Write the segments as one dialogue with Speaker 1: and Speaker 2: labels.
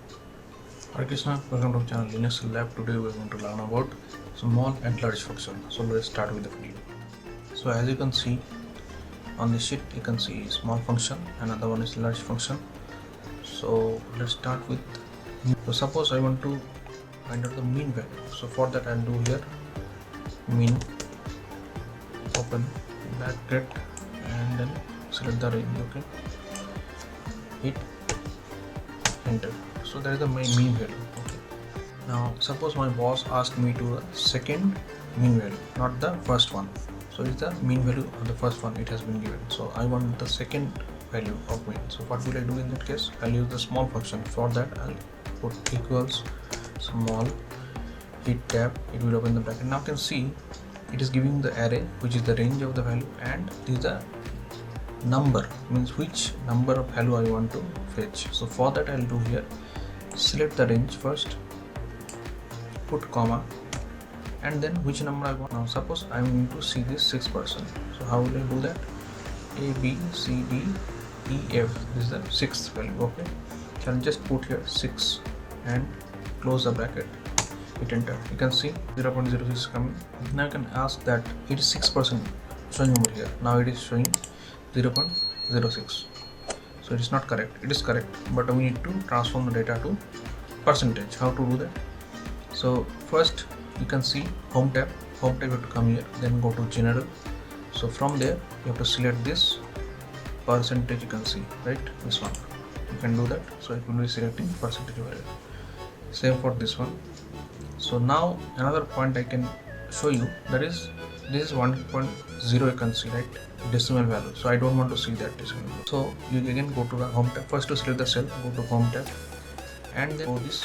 Speaker 1: Hi Krishna, welcome to the channel Linux Lab. Today we are going to learn about small and large function. So let's start with the video. So as you can see on the sheet, you can see small function, another one is large function. So let's start with, so suppose I want to find out the mean value. So for that I'll do here mean, open bracket and then select the range. Okay, hit enter. So that is the main mean value. Okay. Now suppose my boss asked me to the second mean value, not the first one. So it's the mean value of the first one, it has been given. So I want the second value of mean. So what will I do in that case? I'll use the small function. For that I'll put equals small, hit tab, it will open the bracket. Now you can see it is giving the array, which is the range of the value, and this is the number, means which number of value I want to fetch. So for that I'll do here, select the range first, put comma, and then which number I want. Now suppose I'm going to see this 6%. So how will I do that? A, B, C, D, E, F. This is the sixth value. Okay, so I'll just put here 6 and close the bracket, hit enter. You can see 0.06 coming. Now you can ask that it is 6% showing over here. Now it is showing 0.06. So it is not correct. It is correct, but we need to transform the data to percentage. How to do that? So first you can see home tab. Home tab, you have to come here, then go to general. So from there you have to select this percentage. You can see, right, this one. You can do that. So it will be selecting percentage value. Same for this one. So now another point I can show you, that is this is 1.0. you can see, right, decimal value. So I don't want to see that decimal value. So you again go to the home tab. First to select the cell, go to home tab, and then go this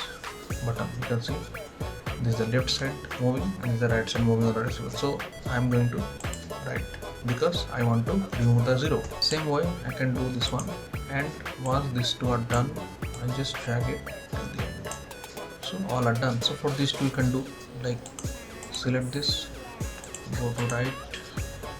Speaker 1: button. You can see this is the left side moving and this is the right side moving on the decimal. So I am going to write because I want to remove the 0. Same way I can do this one, and once these two are done, I just drag it till the end. So all are done. So for these two you can do like select this, go to right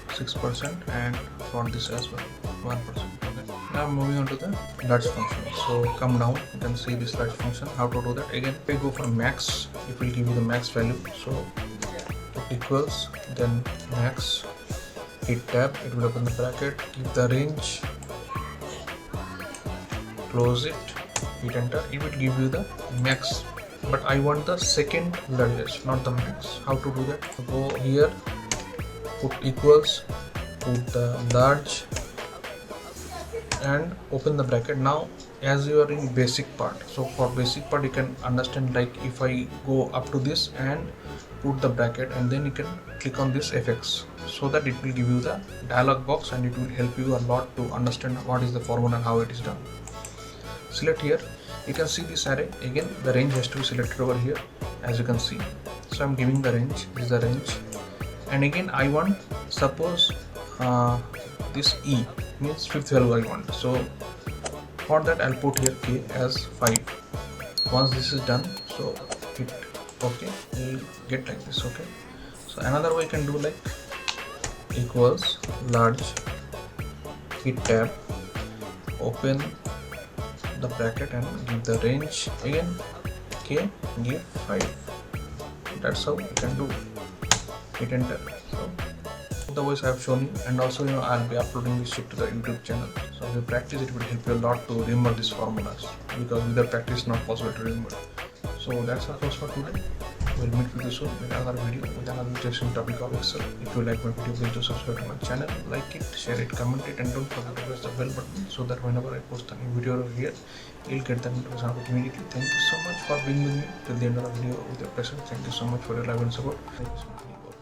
Speaker 1: 6%, and for this as well 1%. Okay. Now moving on to the large function. So come down, you can see this large function. How to do that? Again, if we go for max, it will give you the max value. So put equals, then max, hit tab, it will open the bracket, give the range, close it, hit enter. It will give you the max, but I want the second largest, not the max. How to do that? Go here, put equals, put the large, and open the bracket. Now as you are in basic part, so for basic part you can understand, like if I go up to this and put the bracket, and then you can click on this fx, so that it will give you the dialog box, and it will help you a lot to understand what is the formula and how it is done. Select here, you can see this array. Again the range has to be selected over here, as you can see. So I'm giving the range, this is the range, and again I want, suppose this E means fifth value I want. So for that I'll put here k as 5. Once this is done, so hit OK, you'll get like this. Okay, so another way you can do like equals large, hit tab, open the bracket and give the range, again k, give 5. That's how you can do. Hit enter. So the ways I have shown you, and also I'll be uploading this shit to the YouTube channel. So if you practice, it will help you a lot to remember these formulas, because without practice it's not possible to remember. So that's all for today. We'll meet with you soon with another video with another interesting topic of Excel. If you like my video, please do subscribe to my channel, like it, share it, comment it, and don't forget to press the bell button, so that whenever I post a new video over here, you'll get the notification immediately. Thank you so much for being with me till the end of the video with your presence. Thank you so much for your love and support. Thank you so much.